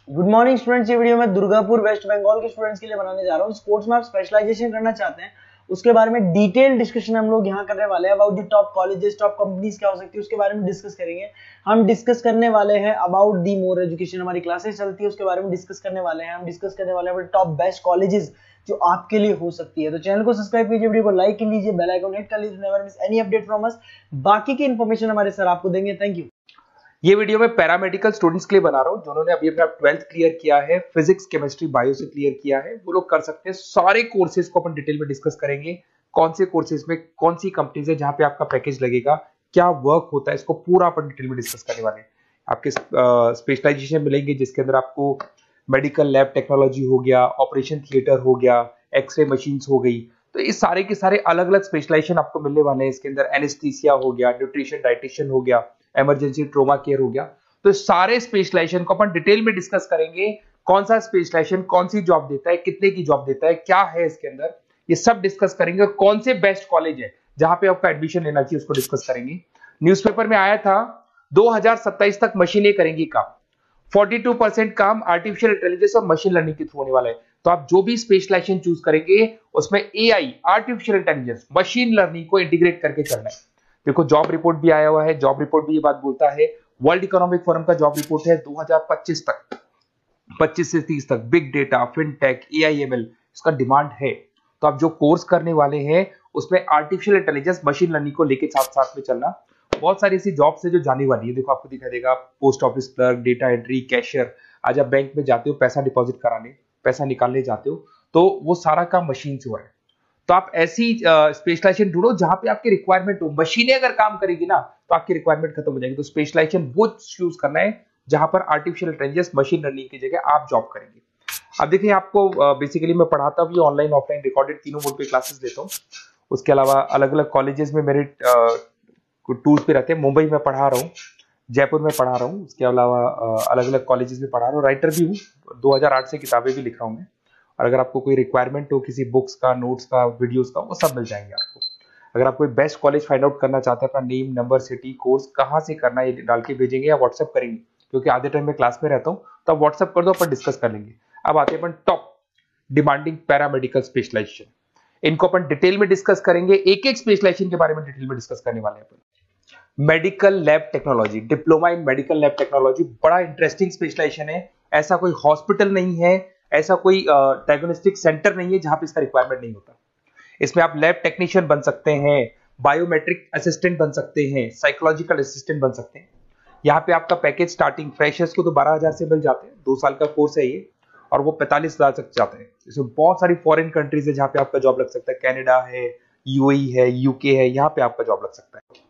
Good morning students. ये video मैं Durgapur waste Bengal के स्टूडेंट्स के लिए बनाने जा रहा हूँ। स्पोर्ट्स में आप स्पेशलाइजेशन करना चाहते हैं उसके बारे में डिटेल डिस्कशन हम लोग यहाँ करने वाले हैं। About the top colleges, top companies क्या हो सकती है उसके बारे में डिस्कस करेंगे। हम डिस्कस करने वाले हैं अबाउट दी मोर एजुकेशन, हमारी क्लासेस चलती है उसके बारे में डिस्कस करने वाले हैं। हम डिस्कस करने वाले हैं टॉप बेस्ट कॉलेजेस जो आपके लिए हो सकती है। तो चैनल को सब्सक्राइब कीजिए, वीडियो को लाइक कर लीजिए, बेल आइकन हिट कर लीजिए, never miss any update from us. बाकी की इन्फॉर्मेशन हमारे सर आपको देंगे। Thank you. ये वीडियो मैं पैरामेडिकल स्टूडेंट्स के लिए बना रहा हूँ जिन्होंने अभी अपना 12th क्लियर किया है, फिजिक्स केमिस्ट्री बायो से क्लियर किया है, वो लोग कर सकते हैं। सारे कोर्सेज को अपन डिटेल में डिस्कस करेंगे। कौन से कोर्सेज में कौन सी कंपनीज है जहां पे आपका पैकेज लगेगा, क्या वर्क होता है, इसको पूरा अपन डिटेल में डिस्कस करने वाले हैं। आपके स्पेशलाइजेशन मिलेंगे जिसके अंदर आपको मेडिकल लैब टेक्नोलॉजी हो गया, ऑपरेशन थिएटर हो गया, एक्सरे मशीन हो गई। तो ये सारे के सारे अलग अलग स्पेशलाइजेशन आपको मिलने वाले हैं। इसके अंदर एनेस्थीसिया हो गया, न्यूट्रिशन डाइटिशियन हो गया, इमरजेंसी ट्रोमा केयर हो गया। तो सारे स्पेशलाइजेशन को अपन डिटेल में डिस्कस करेंगे। कौन सा स्पेशलाइजेशन कौन सी जॉब देता है, कितने की जॉब देता है, क्या है इसके अंदर, ये सब डिस्कस करेंगे। कौन से बेस्ट कॉलेज है जहां पे आपका एडमिशन लेना चाहिए उसको डिस्कस करेंगे। न्यूज़पेपर में आया था 2027 तक मशीनें करेंगी काम। 42% काम आर्टिफिशियल इंटेलिजेंस और मशीन लर्निंग के थ्रू होने वाला है। तो आप जो भी स्पेशलाइजेशन चूज करेंगे उसमें AI, artificial intelligence, machine learning को इंटीग्रेट करके चलना है। देखो जॉब रिपोर्ट भी आया हुआ है, जॉब रिपोर्ट भी ये बात बोलता है। वर्ल्ड इकोनॉमिक फोरम का जॉब रिपोर्ट है 2025 तक, 25 से 30 तक बिग डेटा, फिनटेक, एआईएमएल इसका डिमांड है। तो आप जो कोर्स करने वाले हैं उसमें आर्टिफिशियल इंटेलिजेंस, मशीन लर्निंग को लेके साथ साथ में चलना। बहुत सारी ऐसी जॉब्स है जो जाने वाली है। देखो आपको दिखाई देगा post office clerk, data entry, cashier. आज आप बैंक में जाते हो पैसा डिपॉजिट कराने, पैसा निकालने जाते हो, तो वो सारा काम मशीन से हो रहा है। तो आप ऐसी स्पेशलाइजेशन ढूंढो जहां पे आपकी रिक्वायरमेंट हो। मशीनें अगर काम करेगी ना तो आपकी रिक्वायरमेंट खत्म हो जाएगी। तो स्पेशलाइजेशन वो चूज करना है जहां पर आर्टिफिशियल इंटेलिजेंस, मशीन लर्निंग की जगह आप जॉब करेंगे। अब देखिए आपको बेसिकली मैं पढ़ाता भी ऑनलाइन ऑफलाइन रिकॉर्डेड तीनों मोड पे क्लासेस देता हूँ। उसके अलावा अलग अलग कॉलेजेस में मेरे टूर्स पे रहते हैं। मुंबई में पढ़ा रहा हूँ, जयपुर में पढ़ा रहा हूँ, उसके अलावा अलग अलग कॉलेजेस में पढ़ा रहा हूँ। राइटर भी हूँ, 2008 से किताबें भी लिख रहा हूँ मैं। और अगर आपको कोई रिक्वायरमेंट हो किसी बुक्स का, नोट्स का, वीडियोस का, वो सब मिल जाएंगे आपको। अगर आप कोई बेस्ट कॉलेज फाइंड आउट करना चाहते हैं, अपना नेम, नंबर, सिटी, कोर्स कहाँ से करना है ये डाल के भेजेंगे या व्हाट्सएप करेंगे, क्योंकि आधे टाइम में क्लास में रहता हूँ, तो आप व्हाट्सएप कर दो, अपन डिस्कस कर लेंगे। अब आते हैं अपन टॉप डिमांडिंग पैरामेडिकल स्पेशलाइजेशन। इनको अपन डिटेल में डिस्कस करेंगे। एक एक स्पेशलाइजेशन के बारे में डिटेल में डिस्कस करने वाले हैं अपन। Medical lab technology, diploma in medical lab technology बड़ा इंटरेस्टिंग स्पेशलाइजेशन है। ऐसा कोई हॉस्पिटल नहीं है, ऐसा कोई डायग्नोस्टिक सेंटर नहीं है जहां पे इसका रिक्वायरमेंट नहीं होता। इसमें आप लैब टेक्नीशियन बन सकते हैं, बायोमेट्रिक असिस्टेंट बन सकते हैं, साइकोलॉजिकल असिस्टेंट बन सकते हैं। यहाँ पे आपका पैकेज स्टार्टिंग फ्रेशर्स को तो 12,000 से मिल जाते हैं। 2 साल का कोर्स है ये, और वो 45,000 तक जाता है। इसमें बहुत सारी फॉरेन कंट्रीज है जहां पे आपका जॉब लग सकता है। कनाडा है, यूएई है, यूके है, यहाँ पे आपका जॉब लग सकता है।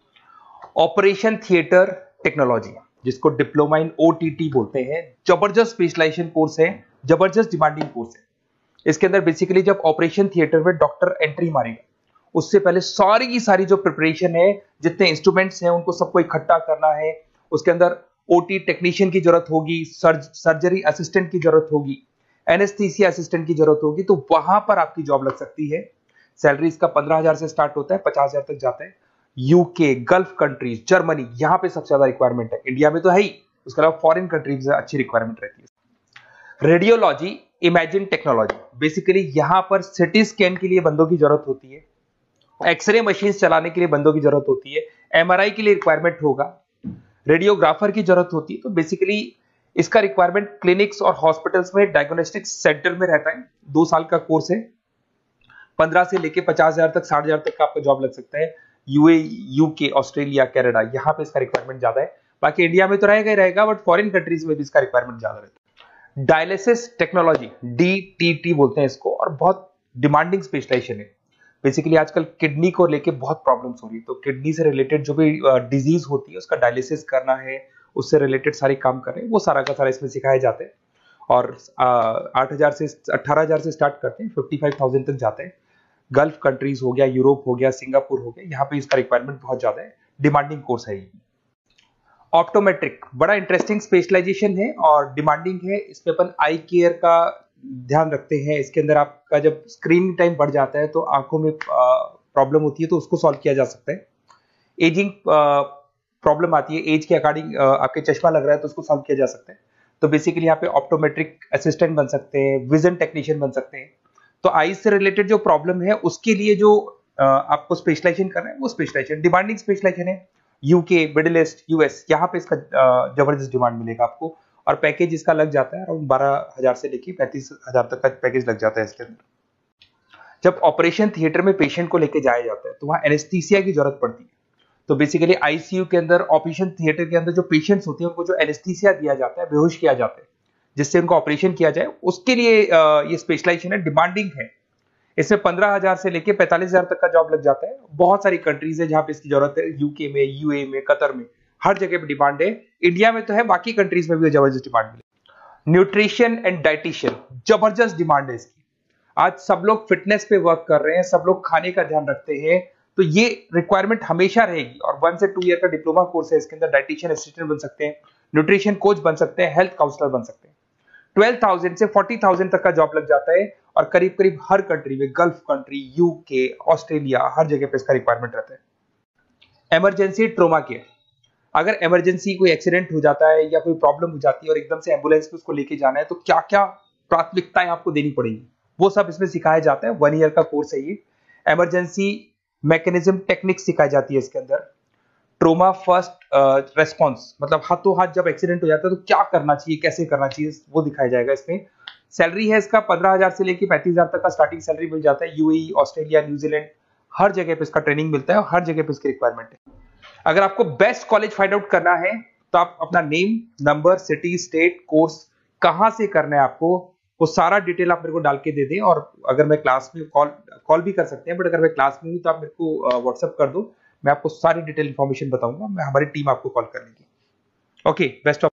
ऑपरेशन थिएटर टेक्नोलॉजी, जिसको डिप्लोमा इन ओटीटी बोलते हैं, जबरदस्त स्पेशलाइजेशन कोर्स है, जबरदस्त डिमांडिंग कोर्स है। इसके अंदर बेसिकली जब ऑपरेशन थिएटर में डॉक्टर एंट्री मारेगा उससे पहले सारी की सारी जो प्रिपरेशन है, जितने इंस्ट्रूमेंट्स हैं उनको सबको इकट्ठा करना है। उसके अंदर ओटी टेक्नीशियन की जरूरत होगी, सर्जरी असिस्टेंट की जरूरत होगी, एनेस्थीसिया असिस्टेंट की जरूरत होगी। तो वहां पर आपकी जॉब लग सकती है। सैलरी इसका 15,000 से स्टार्ट होता है, 50,000 तक जाता है। यूके, गल्फ कंट्रीज, जर्मनी, यहाँ पे सबसे ज्यादा रिक्वायरमेंट है। इंडिया में तो है ही, उसके अलावा फॉरेन कंट्रीज में अच्छी रिक्वायरमेंट रहती है। रेडियोलॉजी इमेजिन टेक्नोलॉजी, बेसिकली यहां पर सिटी स्कैन के लिए बंदों की जरूरत होती है, एक्सरे मशीन चलाने के लिए बंदों की जरूरत होती है, एमआरआई के लिए रिक्वायरमेंट होगा, रेडियोग्राफर की जरूरत होती है। तो बेसिकली इसका रिक्वायरमेंट क्लिनिक्स और हॉस्पिटल्स में, डायग्नोस्टिक सेंटर में रहता है। 2 साल का कोर्स है। 15 से लेके 50,000 तक, 60,000 तक का आपका जॉब लग सकता है। यूए, यूके, ऑस्ट्रेलिया, कनाडा, यहाँ पे इसका रिक्वायरमेंट ज्यादा है। बाकी इंडिया में तो रहेगा ही रहेगा, बट फॉरेन कंट्रीज में भी इसका रिक्वायरमेंट ज्यादा रहता है। डायलिसिस टेक्नोलॉजी, डीटीटी बोलते हैं इसको, और बहुत डिमांडिंग स्पेशलाइजेशन है। बेसिकली आजकल किडनी को लेके बहुत प्रॉब्लम्स हो रही है, तो किडनी से रिलेटेड जो भी डिजीज होती है उसका डायलिसिस करना है, उससे रिलेटेड सारे काम कर रहे हैं, वो सारा का सारा इसमें सिखाया जाता है। और 8,000 से 18,000 से स्टार्ट करते हैं, 55,000 तक जाते हैं। गल्फ कंट्रीज हो गया, यूरोप हो गया, सिंगापुर हो गया, यहाँ पे इसका रिक्वायरमेंट बहुत ज्यादा है। डिमांडिंग कोर्स है ये। ऑप्टोमेट्रिक बड़ा इंटरेस्टिंग स्पेशलाइजेशन है और डिमांडिंग है। इस पे अपन आई केयर का ध्यान रखते हैं। इसके अंदर आपका जब स्क्रीन टाइम बढ़ जाता है तो आंखों में प्रॉब्लम होती है, तो उसको सॉल्व किया जा सकता है। एजिंग प्रॉब्लम आती है, एज के अकॉर्डिंग आपके चश्मा लग रहा है तो उसको सॉल्व किया जा सकता है। तो बेसिकली यहाँ पे ऑप्टोमेट्रिक असिस्टेंट बन सकते हैं, विजन टेक्नीशियन बन सकते हैं। तो आईज से रिलेटेड जो प्रॉब्लम है उसके लिए जो आपको स्पेशलाइजेशन करना है वो स्पेशलाइजेशन, डिमांडिंग स्पेशलाइजेशन है। यूके, मिडिल ईस्ट, यूएस, यहाँ पे इसका जबरदस्त डिमांड मिलेगा आपको, और पैकेज इसका लग जाता है अराउंड 12,000 से लेके 35,000 तक का पैकेज लग जाता है इसके अंदर। जब ऑपरेशन थिएटर में पेशेंट को लेके जाया जाता है तो वहां एनेस्थीसिया की जरूरत पड़ती है। तो बेसिकली आईसीयू के अंदर, ऑपरेशन थिएटर के अंदर जो पेशेंट्स होते हैं उनको जो एनेस्थीसिया दिया जाता है, बेहोश किया जाता है, जिससे उनको ऑपरेशन किया जाए, उसके लिए ये स्पेशलाइजेशन है, डिमांडिंग है। इसमें 15,000 से लेके 45,000 तक का जॉब लग जाता है। बहुत सारी कंट्रीज है जहां पे इसकी जरूरत है, यूके में, यूए में, कतर में, हर जगह पे डिमांड है। इंडिया में तो है, बाकी कंट्रीज में भी जबरदस्त डिमांड मिले। न्यूट्रिशन एंड डाइटिशियन, जबरदस्त डिमांड है इसकी। आज सब लोग फिटनेस पे वर्क कर रहे हैं, सब लोग खाने का ध्यान रखते हैं, तो ये रिक्वायरमेंट हमेशा रहेगी। और 1 से 2 ईयर का डिप्लोमा कोर्स है इसके अंदर। डाइटिशियन असिस्टेंट बन सकते हैं, न्यूट्रिशन कोच बन सकते हैं, हेल्थ काउंसलर बन सकते हैं। 12,000 से 40,000 तक का जॉब लग जाता है, और करीब करीब हर कंट्री में, गल्फ कंट्री, यूके, ऑस्ट्रेलिया, हर जगह पे इसका रिक्वायरमेंट रहता है। इमरजेंसी ट्रोमा केयर, अगर इमरजेंसी कोई एक्सीडेंट हो जाता है या कोई प्रॉब्लम हो जाती है और एकदम से एम्बुलेंस में उसको लेके जाना है, तो क्या क्या प्राथमिकताएं आपको देनी पड़ेगी, वो सब इसमें सिखाया जाता है। 1 ईयर का कोर्स है ये। इमरजेंसी मैकेनिज्म टेक्निक सिखाई जाती है इसके अंदर। ट्रोमा फर्स्ट रेस्पॉन्स, मतलब हाथों हाथ जब एक्सीडेंट हो जाता है तो क्या करना चाहिए, कैसे करना चाहिए, वो दिखाया जाएगा इसमें। सैलरी है इसका 15,000 से लेके 35,000 तक का स्टार्टिंग सैलरी मिल जाता है। यूएई, ऑस्ट्रेलिया, न्यूजीलैंड, हर जगह पे इसका ट्रेनिंग मिलता है और हर जगह पे इसकी रिक्वायरमेंट है। अगर आपको बेस्ट कॉलेज फाइंड आउट करना है तो आप अपना name, number, city, state, course कहां से करना है आपको, वो सारा डिटेल आप मेरे को डाल के दे दें। और अगर मैं क्लास में कॉल भी कर सकते हैं, बट अगर मैं क्लास में हूँ तो आप मेरे को व्हाट्सअप कर दो, मैं आपको सारी डिटेल इंफॉर्मेशन बताऊंगा, मैं हमारी टीम आपको कॉल कर लेगी। Okay, best of